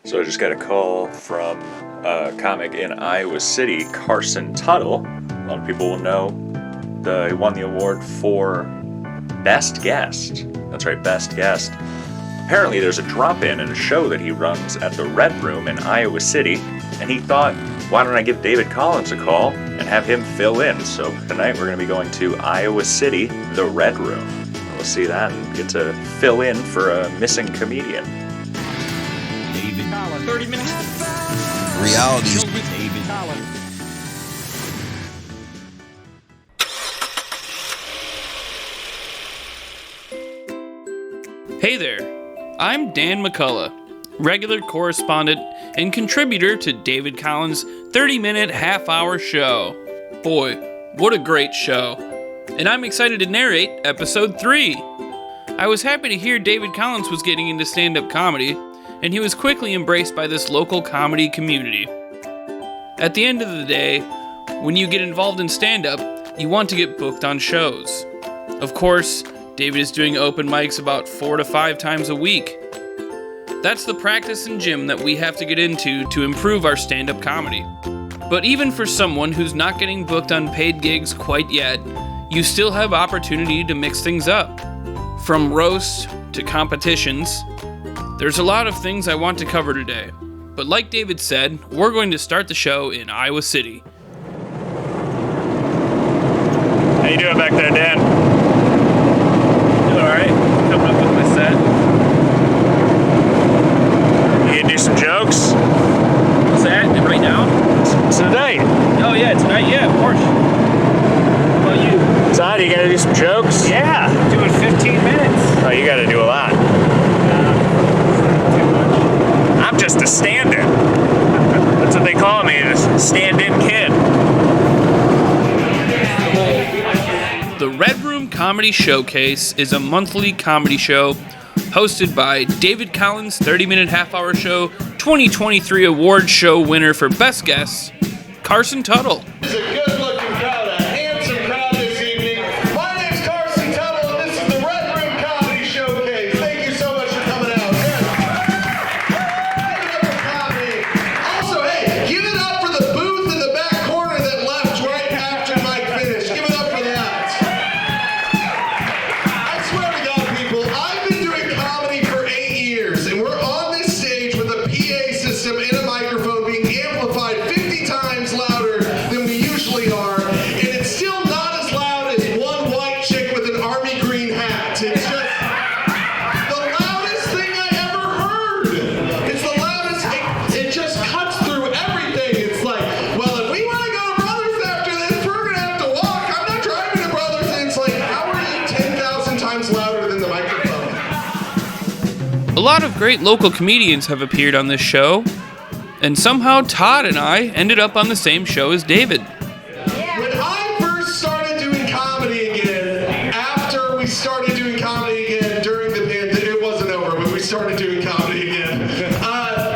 So I just got a call from a comic in Iowa City, Carson Tuttle. A lot of people will know he won the award for Best Guest. That's right, Best Guest. Apparently there's a drop-in and a show that he runs at the Red Room in Iowa City, and he thought, why don't I give David Collins a call and have him fill in? So tonight we're going to be going to Iowa City, the Red Room. We'll see that and get to fill in for a missing comedian. David Collins. 30 minutes. Reality. David Collins. Hey there, I'm Dan McCullough, regular correspondent and contributor to David Collins' 30-minute half-hour show. Boy, what a great show. And I'm excited to narrate episode 3. I was happy to hear David Collins was getting into stand-up comedy, and he was quickly embraced by this local comedy community. At the end of the day, when you get involved in stand-up, you want to get booked on shows. Of course, David is doing open mics about 4 to 5 times a week. That's the practice and gym that we have to get into to improve our stand-up comedy. But even for someone who's not getting booked on paid gigs quite yet, you still have opportunity to mix things up. From roasts to competitions, there's a lot of things I want to cover today. But like David said, we're going to start the show in Iowa City. How you doing back there, Dan? Alright, coming up with my set. You gonna do some jokes? What's that? Right now? Tonight. Oh yeah, tonight, yeah, of course. How about you? Todd, you gonna do some jokes? Yeah, doing 15 minutes. Oh, you gotta do a lot. Too much. I'm just a stand-in. That's what they call me, a stand-in kid. The Red Room Comedy Showcase is a monthly comedy show hosted by David Collins' 30-minute half-hour show 2023 award show winner for Best Guest, Carson Tuttle. It's a good-looking crowd, a handsome crowd this evening. My name's Carson Tuttle, and this is the Red Room Comedy Showcase. Thank you so much for coming out. Give it up for comedy. Also, hey, give it up for the booth in the back corner that left right after Mike finished. Give it up for that. I swear to God, people, I've been doing comedy for 8 years, and we're on this stage with a PA system and a microphone being amplified 50 times louder than we usually are, and it's still not as loud as one white chick with an army green hat. It's just the loudest thing I ever heard. It's the loudest, it just cuts through everything. It's like, well, if we want to go to Brothers after this, we're going to have to walk. I'm not driving to Brothers. And it's like, how are you 10,000 times louder than the microphone? A lot of great local comedians have appeared on this show, and somehow Todd and I ended up on the same show as David. When I first started doing comedy again, after we started doing comedy again during the pandemic, it wasn't over, but we started doing comedy again.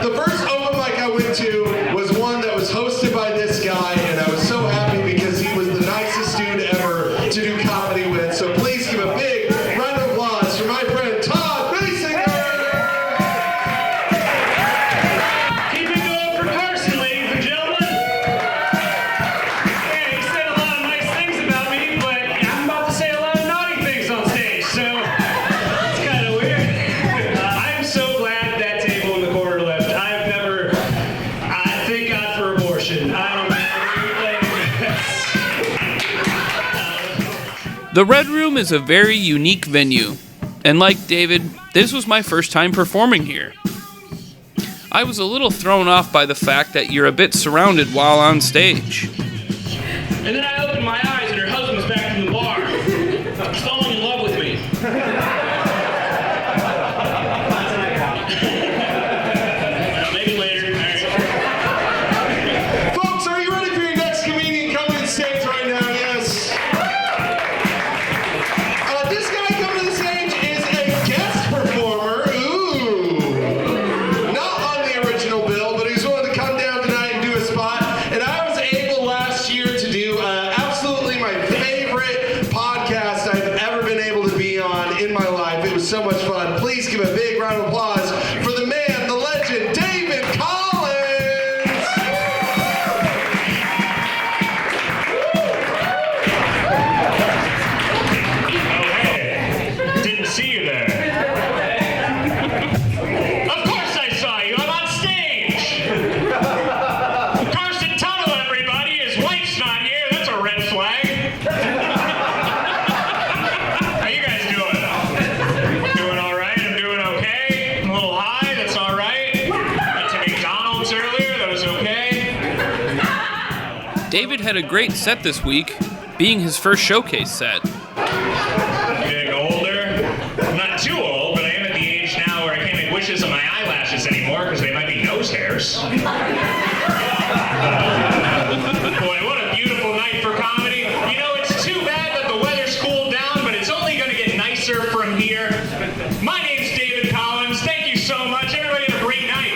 The first open mic I went to was one that was hosted by this guy, and I was so happy because he was the nicest dude ever to do comedy with. So please give a big round of applause for my friend Todd Basinger. Keep it going for Carson, ladies and gentlemen. Yeah, he said a lot of nice things about me, but I'm about to say a lot of naughty things on stage, so it's kind of weird. I'm so glad that table in the corner left. I thank God for abortion. The Red Room is a very unique venue, and like David, this was my first time performing here. I was a little thrown off by the fact that you're a bit surrounded while on stage. And then I opened my eyes and her husband was back in the bar, falling in love with me. Maybe later. Folks, are you ready for your next comedian coming to the stage right now? Yes. This guy coming to the stage is a guest performer. Ooh. Not on the original bill, but he's willing to come down tonight and do a spot. And I was able last year to do David had a great set this week, being his first showcase set. Getting older. I'm not too old, but I am at the age now where I can't make wishes on my eyelashes anymore because they might be nose hairs. Boy, what a beautiful night for comedy. You know, it's too bad that the weather's cooled down, but it's only going to get nicer from here. My name's David Collins. Thank you so much. Everybody have a great night.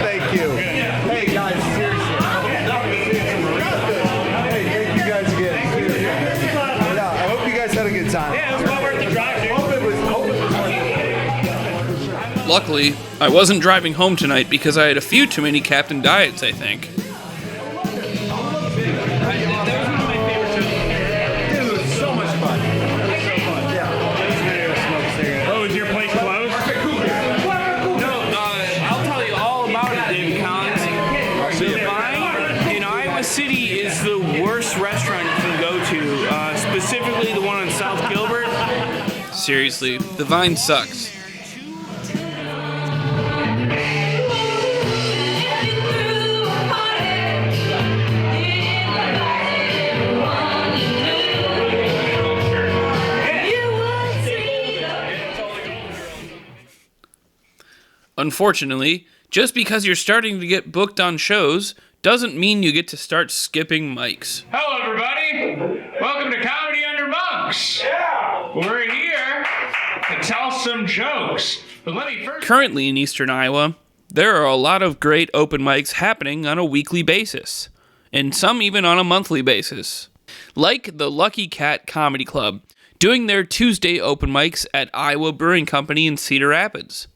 Thank you. Hey guys, seriously. Hey, thank you guys again. Seriously. Yeah, I hope you guys had a good time. Yeah, it was well worth the drive, dude. Hope it was Luckily, I wasn't driving home tonight because I had a few too many Captain Diets, I think. Dude, so much fun. Yeah. Oh, is your place closed? I'll tell you all about it, David Collins. The Vine in Iowa City is the worst restaurant you can go to, specifically the one on South Gilbert. Seriously, the Vine sucks. Unfortunately, just because you're starting to get booked on shows doesn't mean you get to start skipping mics. Hello, everybody. Welcome to Comedy Under Monks. Yeah. We're here to tell some jokes. But let me first. Currently in Eastern Iowa, there are a lot of great open mics happening on a weekly basis, and some even on a monthly basis. Like the Lucky Cat Comedy Club, doing their Tuesday open mics at Iowa Brewing Company in Cedar Rapids.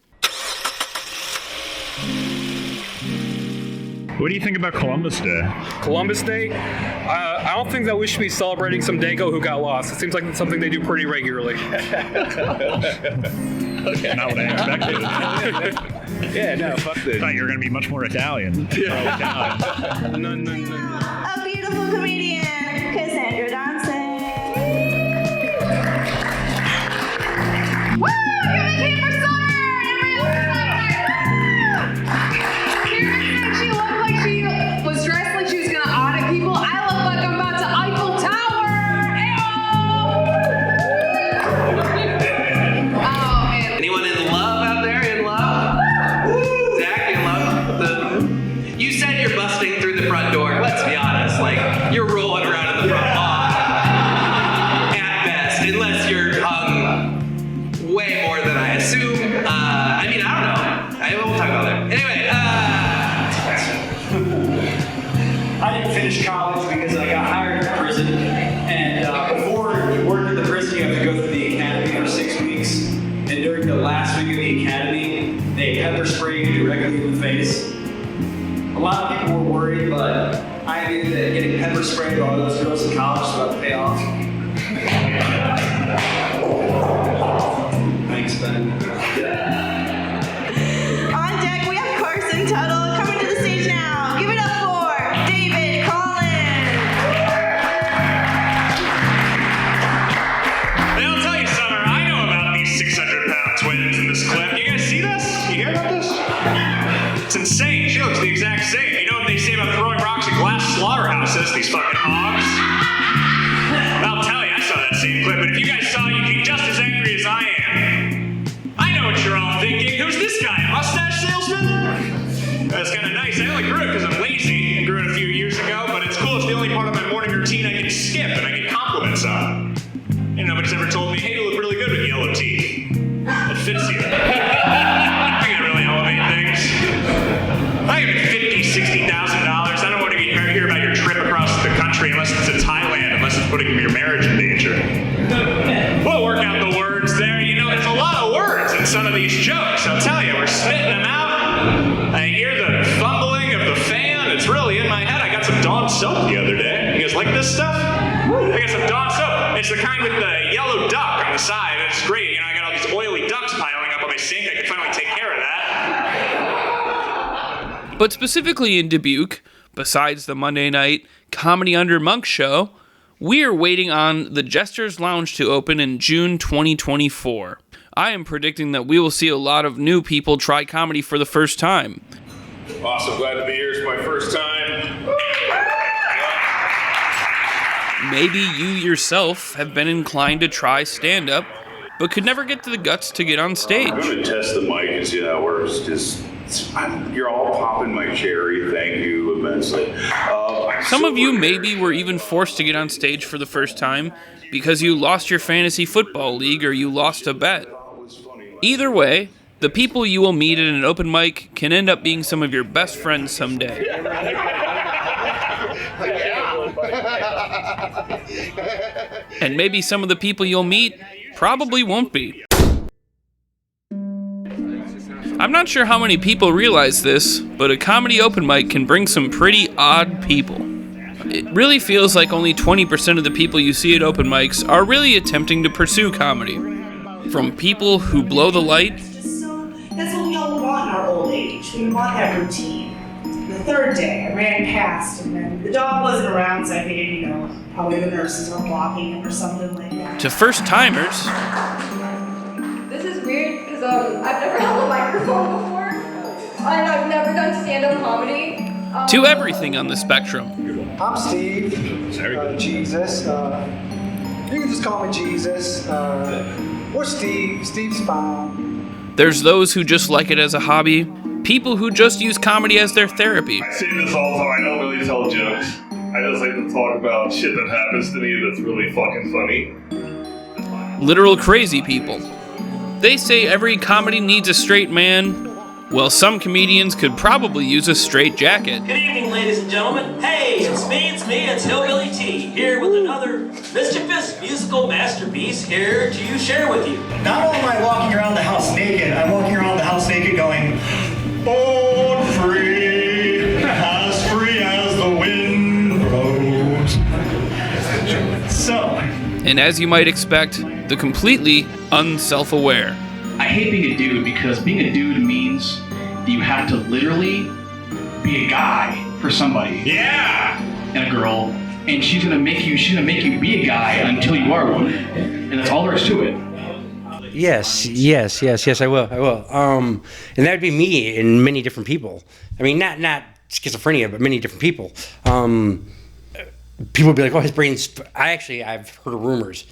What do you think about Columbus Day? Columbus Day? I don't think that we should be celebrating some Dago who got lost. It seems like it's something they do pretty regularly. Not what I expected. Yeah, no, fuck I this. thought you were going to be much more Italian. Pro-Italian. No. A beautiful comedian, Cassandra Johnson. Woo! Coming here for summer! She looked like she was dressed like she was gonna audit people. I look like I'm about to Eiffel Tower! Ayo! Oh, man. Anyone in love out there? In love? Zach, in love? You said you're busting through the front door. Let's be honest. Like, you're rolling around in the front lawn. At best. Unless you're hung way more than I assume. I mean, I don't know. I won't talk about that. Anyway, I didn't finish college because I got hired in prison, and before you work at the prison, you have to go through the academy for 6 weeks. And during the last week of the academy, they pepper sprayed you directly in the face. A lot of people were worried, but I knew that getting pepper sprayed by all those girls in college was about to pay off. Thanks, Ben. On deck, we have Carson Tuttle coming to the stage now. Give it up for David Collins. Hey, I'll tell you, Summer, I know about these 600-pound twins in this clip. You guys see this? You hear about this? It's insane. She looks the exact same. You know what they say about throwing rocks at glass slaughterhouses, these fucking hogs? I'll tell you, I saw that same clip, but if you guys saw it, you'd be just as angry as I am. I know what you're all thinking. Who's this guy, a mustache salesman? That's kind of nice. I only grew it because I'm lazy and grew it a few years ago, but it's cool. It's the only part of my morning routine I can skip and I get compliments on. And nobody's ever told me, hey, you look really good with yellow teeth. It fits you. I can really elevate things. I give it $50,000, $60,000. I don't want to hear about your trip across the country unless it's to Thailand, unless it's putting your marriage in danger. We'll work out the words there. You know, there's a lot of words in some of these jokes. I'll tell you, we're spitting them out. I hear the fumbling of the fan. It's really in my head. I got some Dawn soap the other day. You guys like this stuff? I got some Dawn soap. It's the kind with the yellow duck on the side. It's great. You know, I got all these oily ducks piling up on my sink. I can finally take care of that. But specifically in Dubuque, besides the Monday night Comedy Under Monk show, We are waiting on the Jester's Lounge to open in June 2024. I am predicting that we will see a lot of new people try comedy for the first time. Awesome, glad to be here. It's my first time. Maybe you yourself have been inclined to try stand-up, but could never get to the guts to get on stage. I'm going to test the mic and see how it works. You're all popping my cherry. Thank you immensely. Some of you maybe were even forced to get on stage for the first time because you lost your fantasy football league or you lost a bet. Either way, the people you will meet at an open mic can end up being some of your best friends someday. And maybe some of the people you'll meet probably won't be. I'm not sure how many people realize this, but a comedy open mic can bring some pretty odd people. It really feels like only 20% of the people you see at open mics are really attempting to pursue comedy. From people who blow the light. That's what we all want in our old age. We want that routine. The third day, I ran past, and then the dog wasn't around, so I figured, probably the nurses were blocking him or something like that. To first-timers. This is weird, because I've never held a microphone before, and I've never done stand-up comedy. To everything on the spectrum. I'm Steve. Jesus. You can just call me Jesus. Or Steve. Steve's fine. There's those who just like it as a hobby. People who just use comedy as their therapy. I say this all the time. I don't really tell jokes. I just like to talk about shit that happens to me that's really fucking funny. Literal crazy people. They say every comedy needs a straight man. Well, some comedians could probably use a straight jacket. Good evening, ladies and gentlemen. Hey, it's me, it's Hillbilly T, here with another mischievous musical masterpiece here to share with you. Not only am I walking around the house naked, I'm walking around the house naked going, born free as the wind blows. So. And as you might expect, the completely unself-aware. I hate being a dude because being a dude means that you have to literally be a guy for somebody. Yeah! And a girl. And she's gonna make you be a guy until you are one. And that's all there is to it. Yes, I will. And that would be me and many different people. I mean, not schizophrenia, but many different people. People would be like, oh, his brain's... I've heard of rumors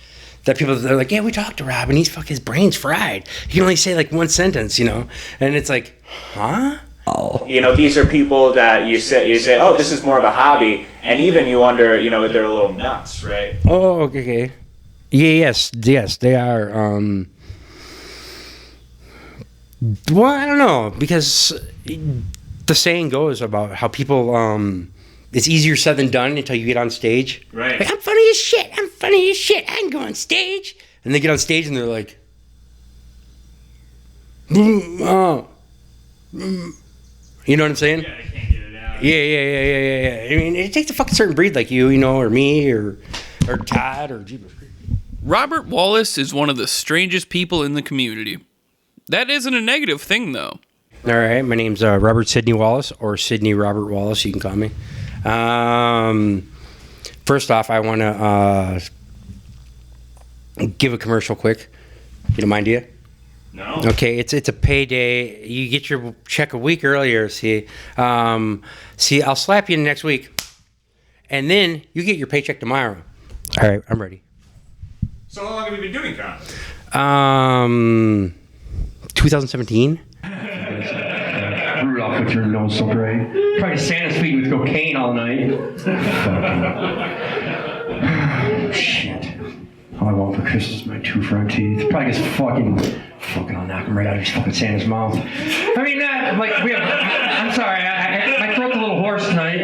that they're like, yeah, we talked to Rob, and his brain's fried. He can only say like one sentence, And it's like, huh? Oh. These are people that you say, oh, this is more of a hobby, and even you wonder, they're a little nuts, right? Oh, okay. Yes, they are. Well, I don't know, because the saying goes about how people, it's easier said than done until you get on stage. Right. Like, I'm funny as shit. I can go on stage. And they get on stage and they're like, you know what I'm saying? Yeah, they can't get it out. Yeah. I mean, it takes a fucking certain breed like you, or me, or Todd, or Jeebus. Robert Wallace is one of the strangest people in the community. That isn't a negative thing, though. All right, my name's Robert Sidney Wallace, or Sidney Robert Wallace, you can call me. First off, I want to give a commercial quick. You don't mind, do you? No. Okay, it's a payday. You get your check a week earlier. See, I'll slap you next week, and then you get your paycheck tomorrow. All right, I'm ready. So how long have you been doing comedy? 2017. Rudolph with your nose so great. Probably Santa's feeding with cocaine all night. Shit. All I want for Christmas is my 2 front teeth. Probably just fucking I'll knock him right out of his fucking Santa's mouth. I mean, I'm sorry, my throat's a little hoarse tonight.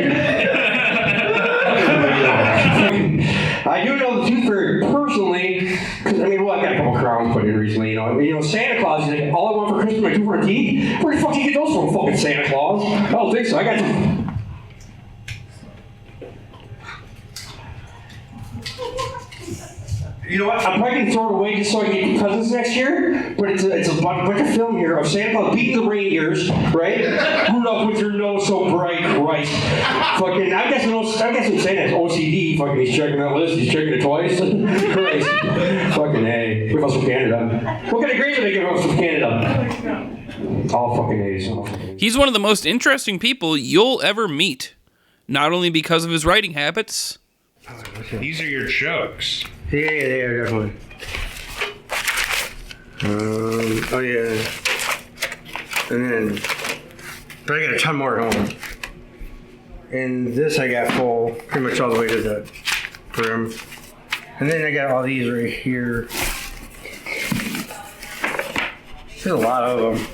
I do know the Tooth Fairy personally, because I've got a couple crowns put in recently, Santa Claus is like, all I want for Christmas is my 2 front teeth? Where the fuck do you get those from, fucking Santa Claus? I don't think so, I got some. You know what? I'm probably going to throw it away just so I can get cousins next year. But it's a bunch of film here of Santa Claus beating the reindeers, right? Rudolph with your nose so bright, Christ. Fucking, I guess what Santa is OCD. Fucking, he's checking that list. He's checking it twice. Christ. Fucking A. Give us from Canada. What kind of grades do they give us from Canada? All fucking A's. He's one of the most interesting people you'll ever meet. Not only because of his writing habits. These are your jokes. Yeah, definitely. Oh yeah. And then, but I got a ton more at home. And this I got full, pretty much all the way to the brim. And then I got all these right here. There's a lot of them.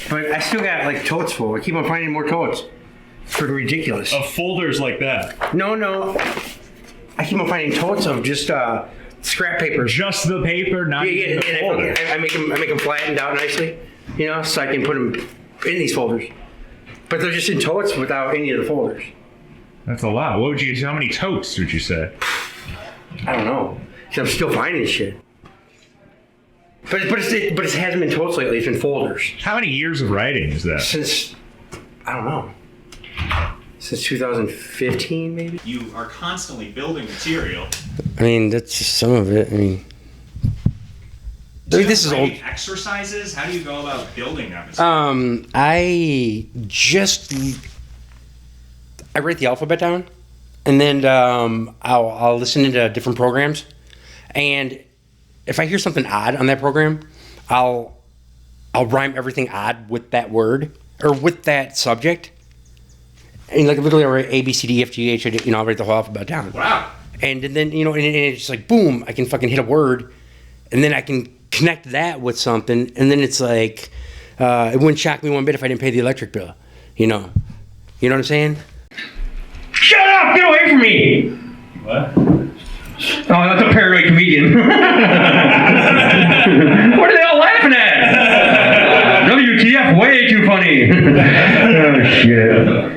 But I still got like totes full. I keep on finding more totes. It's pretty ridiculous. Of folders like that? No. I keep on finding totes of just scrap paper. Just the paper, not even the folder. I make them flattened out nicely, you know, so I can put them in these folders. But they're just in totes without any of the folders. That's a lot. How many totes would you say? I don't know. 'Cause I'm still finding shit. But it hasn't been totes lately. It's been folders. How many years of writing is that? Since, I don't know. Since 2015, maybe? You are constantly building material. I mean, that's just some of it. I mean this is old. Exercises? How do you go about building them? I write the alphabet down, and then I'll listen into different programs, and if I hear something odd on that program, I'll rhyme everything odd with that word or with that subject. And like literally I write A, B, C, D, F, G, H, I, you know, I'll write the whole alphabet down. Wow. And then, you know, and it's just like, boom, I can fucking hit a word, and then I can connect that with something, and then it's like, it wouldn't shock me one bit if I didn't pay the electric bill, you know? You know what I'm saying? Shut up! Get away from me! What? Oh, that's a paranoid comedian. What are they all laughing at? WTF, way too funny. Oh, shit.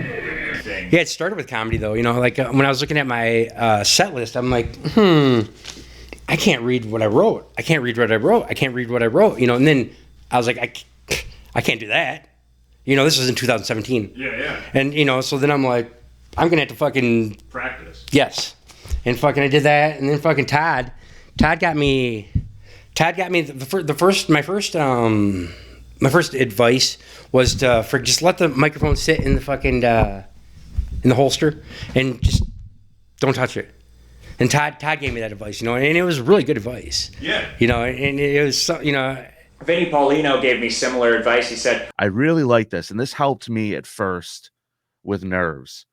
Yeah, it started with comedy, though. You know, like when I was looking at my set list, I'm like, I can't read what I wrote. I can't read what I wrote. You know, and then I was like, I can't do that. You know, this was in 2017. Yeah. And, you know, so then I'm like, I'm going to have to fucking... Practice. Yes. And fucking I did that, and then fucking Todd got me my first advice was to just let the microphone sit in the fucking in the holster and just don't touch it. And Todd gave me that advice, you know, and it was really good advice. Yeah. You know, and it was, you know. Vinny Paulino gave me similar advice. He said, I really like this, and this helped me at first with nerves.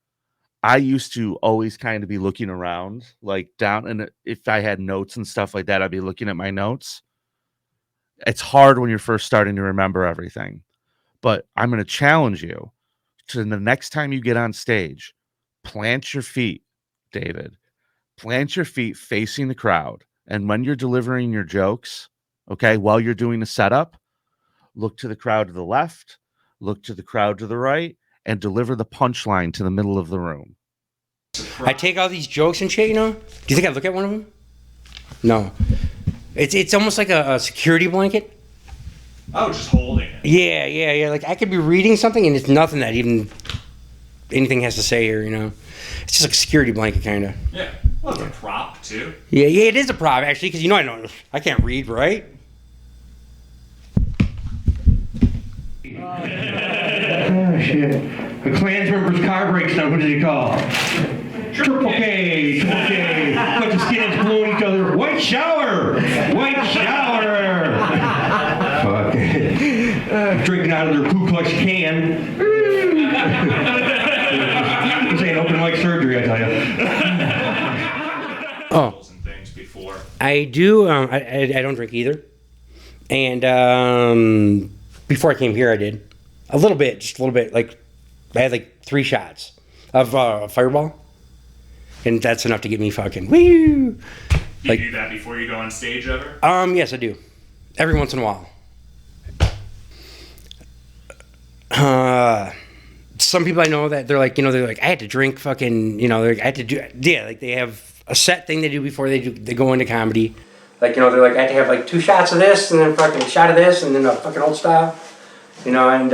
I used to always kind of be looking around, like down, and if I had notes and stuff like that, I'd be looking at my notes. It's hard when you're first starting to remember everything, but I'm going to challenge you to the next time you get on stage, plant your feet, David. Plant your feet facing the crowd, and when you're delivering your jokes, okay, while you're doing the setup, look to the crowd to the left, look to the crowd to the right, and deliver the punchline to the middle of the room. I take all these jokes and shit, you know? Do you think I look at one of them? No. It's almost like a security blanket. Oh, just holding it. Yeah. Like I could be reading something and it's nothing that even anything has to say here, you know? It's just like a security blanket, kind of. Yeah. Well, it's a prop, too. Yeah, it is a prop, actually, because you know I can't read, right? Oh, shit. The Klans member's car breaks down. What did he call? Triple K. Bunch of skinheads blowing each other. White shower. Fuck. Drinking out of their Ku Klux can. This ain't open mic surgery, I tell you. Oh. I do. I don't drink either. And before I came here, I did. Just a little bit. Like, I had like 3 shots of Fireball. And that's enough to get me fucking woo. Do you do that before you go on stage ever? Yes, I do. Every once in a while. Some people I know that they're like, I had to drink fucking, I had to do, yeah, like they have a set thing they do before they go into comedy. Like, they're like, I have to have like 2 shots of this, and then fucking a shot of this, and then a fucking old style. And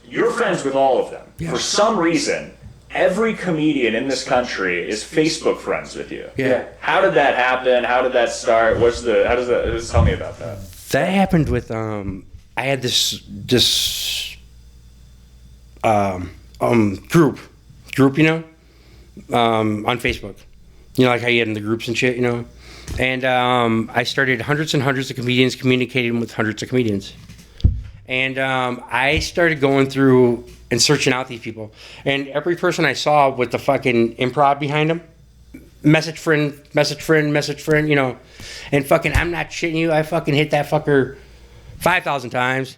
you're friends with all of them. Yeah. For some reason, every comedian in this country is Facebook friends with you. Yeah. How did that happen? How did that start? Just tell me about that. That happened with I had this group, on Facebook. Like how you had in the groups and shit, And I started hundreds and hundreds of comedians communicating with hundreds of comedians. And I started going through and searching out these people. And every person I saw with the fucking improv behind them, message friend, and fucking, I'm not shitting you, I fucking hit that fucker 5,000 times,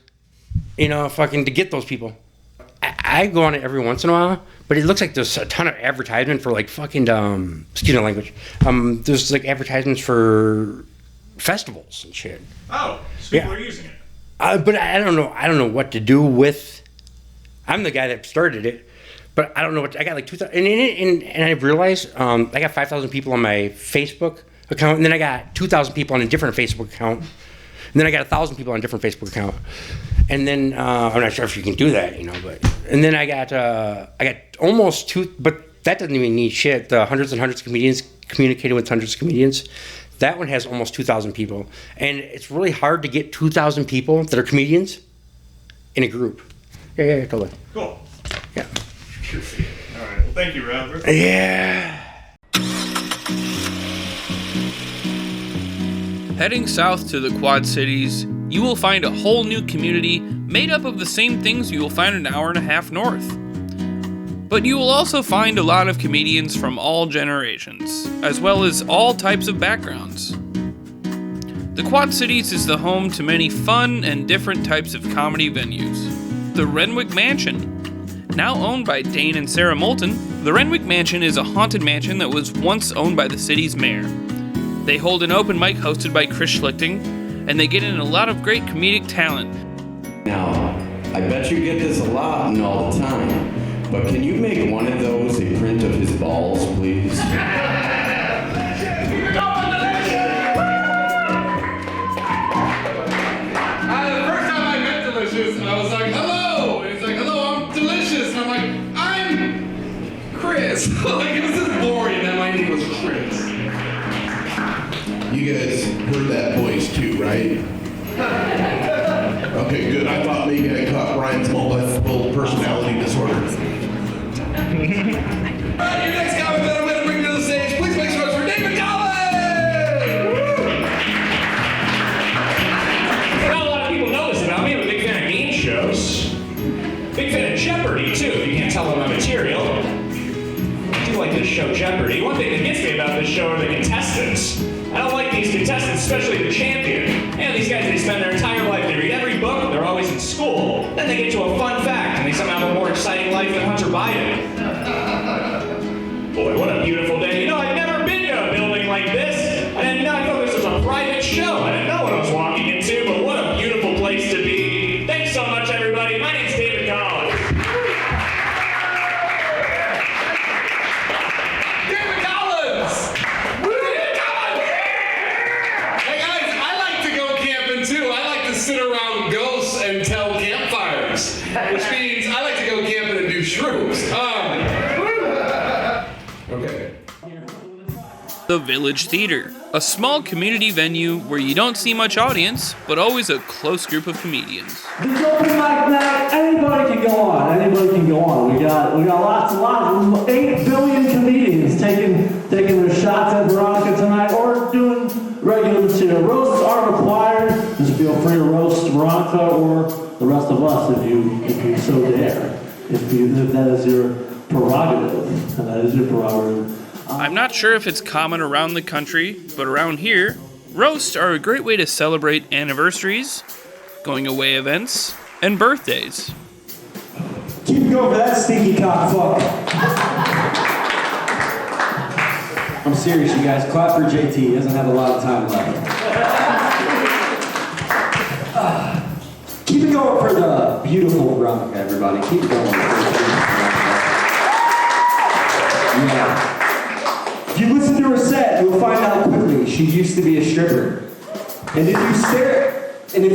fucking to get those people. I go on it every once in a while, but it looks like there's a ton of advertisement for like fucking, excuse my language, there's like advertisements for festivals and shit. Oh, so people are using it. But I don't know what to do with. I'm the guy that started it, but I don't know what. I got like 2,000, and I realized I got 5,000 people on my Facebook account, and then I got 2,000 people on a different Facebook account, and then I got 1,000 people on a different Facebook account, and then I'm not sure if you can do that, but and then I got almost 2, but that doesn't even need shit. The hundreds and hundreds of comedians communicating with hundreds of comedians. That one has almost 2,000 people. And it's really hard to get 2,000 people that are comedians in a group. Yeah, totally. Cool. Yeah. All right. Well, thank you, Rob. Yeah. Heading south to the Quad Cities, you will find a whole new community made up of the same things you will find an hour and a half north. But you will also find a lot of comedians from all generations, as well as all types of backgrounds. The Quad Cities is the home to many fun and different types of comedy venues. The Renwick Mansion. Now owned by Dane and Sarah Moulton, the Renwick Mansion is a haunted mansion that was once owned by the city's mayor. They hold an open mic hosted by Chris Schlichting, and they get in a lot of great comedic talent. Now, I bet you get this a lot and all the time. But can you make one of those a print of his balls, please? The first time I met Delicious, I was like, hello! And he's like, hello, I'm Delicious. And I'm like, I'm Chris. Like, this is boring that my name was Chris. You guys heard that voice too, right? Okay, good. I thought maybe I caught Brian's multiple personality disorder. Alright, your next comic that I'm going to bring to the stage, please make sure it's for David Collins! Not a lot of people know this about me. I'm a big fan of game shows. Big fan of Jeopardy, too, if you can't tell by my material. I do like this show, Jeopardy. One thing that gets me about this show are the contestants. I don't like these contestants, especially the champion. These guys, they spend their entire life, they read every book, they're always in school. Then they get to a fun fact, and they somehow have a more exciting life than Hunter Biden. Boy, what a beautiful day. I've never been to a building like this. I didn't know, I thought this was a private show. I didn't know what I was walking into, but what a beautiful place to be. Thanks so much, everybody. My name's David Collins. David Collins! David Collins! Hey guys, I like to go camping too. I like to sit around ghosts and tell campfires, which means I like to go camping and do shrooms. Okay. The Village Theater, a small community venue where you don't see much audience, but always a close group of comedians. This open mic night, anybody can go on. We got lots, 8 billion comedians taking their shots at Veronica tonight, or doing regular material. Roasts are required. Just feel free to roast Veronica or the rest of us if you so dare. If that is your prerogative, and that is your prerogative. I'm not sure if it's common around the country, but around here, roasts are a great way to celebrate anniversaries, going away events, and birthdays. Keep going for that stinky cockfuck. I'm serious, you guys. Clap for JT. He doesn't have a lot of time left. Keep it going for the beautiful Veronica, everybody. Keep it going. Yeah. she used to be a stripper. And if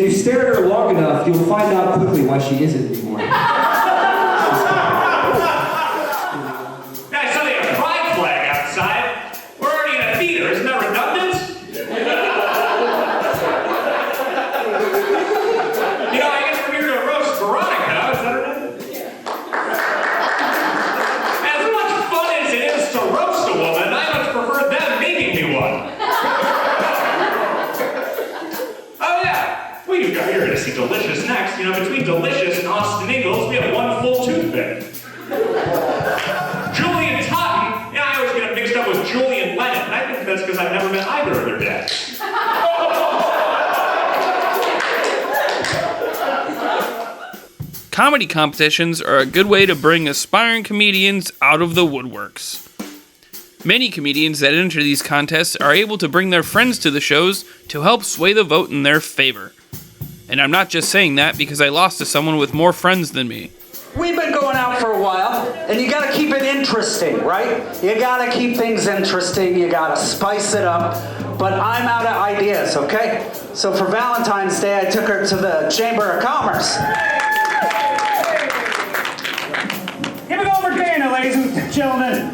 you stare at her long enough, you'll find out quickly why she isn't anymore. Guys, so they have a pride flag outside. We're already in a theater. Isn't that redundant? You know, I guess we're here to roast Veronica. Is that redundant? As much fun as it is to roast a woman, I much prefer them making me one. Oh yeah, we do got here to see Delicious next. You know, between Delicious and Austin Ingalls, we have one full toothpick. Julian Totten, yeah, I always get him mixed up with Julian Lennon. I think that's because I've never met either of their dads. Comedy competitions are a good way to bring aspiring comedians out of the woodworks. Many comedians that enter these contests are able to bring their friends to the shows to help sway the vote in their favor. And I'm not just saying that because I lost to someone with more friends than me. We've been going out for a while, and you gotta keep it interesting, right? You gotta keep things interesting, you gotta spice it up, but I'm out of ideas, okay? So for Valentine's Day, I took her to the Chamber of Commerce. Give it over Dana, ladies and gentlemen.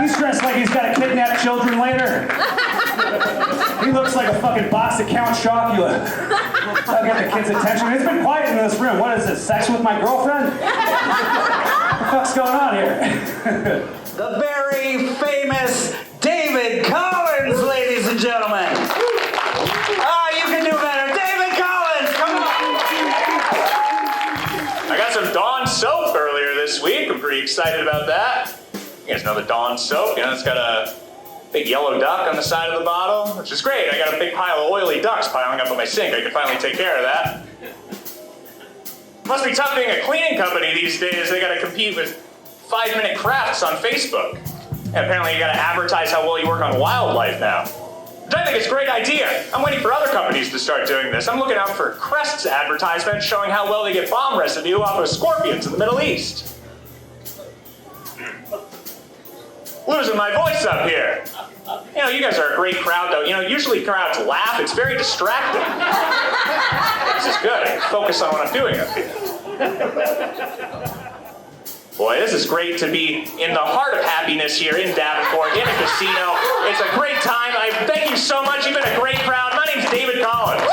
He's dressed like he's got to kidnap children later. He looks like a fucking box of Count Chocula. I'll get the kids' attention. It's been quiet in this room. What is this, sex with my girlfriend? What the fuck's going on here? The very famous David Collins, ladies and gentlemen. Ah, you can do better. David Collins, come on. I got some Dawn soap earlier this week. I'm pretty excited about that. You guys know the Dawn soap? You know, it's got a big yellow duck on the side of the bottle, which is great. I got a big pile of oily ducks piling up on my sink. I can finally take care of that. Must be tough being a cleaning company these days. They gotta compete with 5-minute crafts on Facebook. And apparently you gotta advertise how well you work on wildlife now. Which I think it's a great idea. I'm waiting for other companies to start doing this. I'm looking out for Crest's advertisements showing how well they get bomb residue off of scorpions in the Middle East. Losing my voice up here. You know, you guys are a great crowd, though. You know, usually crowds laugh. It's very distracting. This is good. I can focus on what I'm doing up here. Boy, this is great to be in the heart of happiness here in Davenport, in a casino. It's a great time. I thank you so much. You've been a great crowd. My name's David Collins.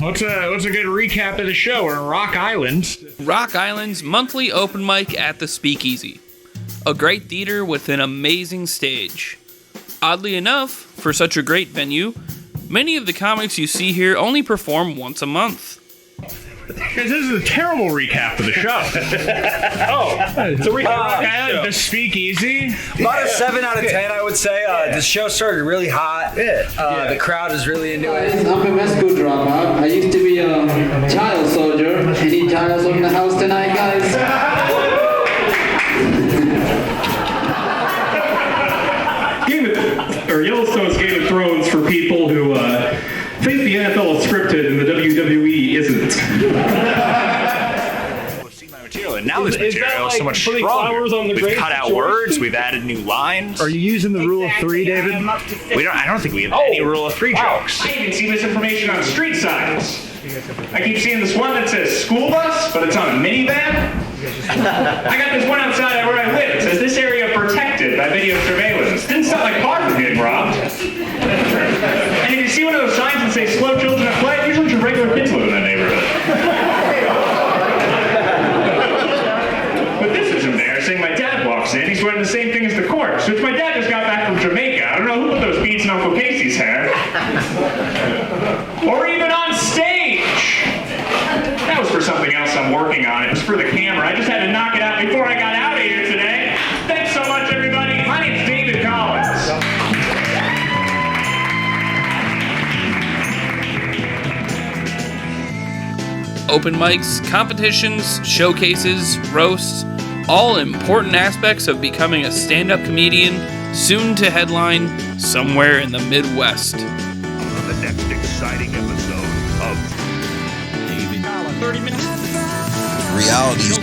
What's a good recap of the show? We're in Rock Island. Rock Island's monthly open mic at the Speakeasy. A great theater with an amazing stage. Oddly enough, for such a great venue, many of the comics you see here only perform once a month. This is a terrible recap of the show. It's a recap of Rock Island, the Speakeasy. About a 7 out of 10, I would say. The show started really hot. The crowd is really into it. I'm a med school dropout. I used to be a child soldier. Any child in the house tonight, guys? Yellowstone's Game of Thrones for people who think the NFL is scripted and the WWE isn't. And now this material is so much stronger. We've cut out words, we've added new lines. Are you using the rule of 3, David? I don't think we have any rule of 3 jokes. I even see misinformation on street signs. I keep seeing this one that says school bus, but it's on a minivan. I got this one outside where I live. It says this area protected by video surveillance. Didn't sound like part of it, Rob. And if you see one of those signs that say slow children at play, usually just regular kids live in that neighborhood. But this is embarrassing. My dad walks in. He's wearing the same thing as the corpse, which my dad just got back from Jamaica. I don't know who put those beads in Uncle Casey's hair. Or even on stage. That was for something else I'm working on. It was for the camera. I just had to knock it out before I got out of here today. Thanks so much, everybody. My name's David Collins. Open mics, competitions, showcases, roasts, all important aspects of becoming a stand-up comedian, soon to headline somewhere in the Midwest. The next exciting episode of David Collins. 30 minutes. Reality.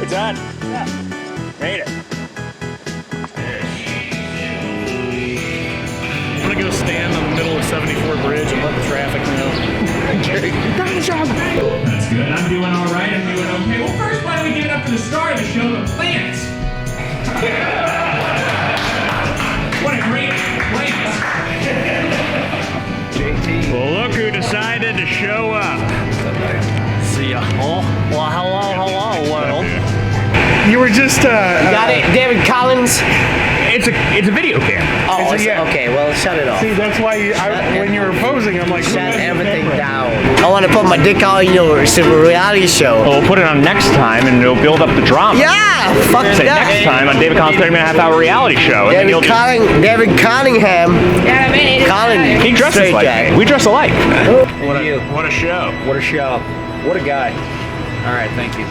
It's on. Yeah. Made it. I'm gonna go stand in the middle of 74 Bridge and let the traffic know. That's good. I'm doing all right. I'm doing okay. Well, first, why don't we give it up to the star of the show, the plants? What a great plant. Well, look who decided to show up. See ya. Oh, well, hello, world. You were just, Got it, David Collins. It's a video game. Oh, yeah. okay. Well, shut it off. See, that's why when you were posing, I'm like, shut everything down. I want to put my dick on your super reality show. Well, we'll put it on next time, and it'll build up the drama. Yeah, fuck Say that. next time on David Collins' 30-minute half-hour reality show. David Cunningham. He dresses like me. We dress alike. What a show. What a show. What a guy. All right, thank you.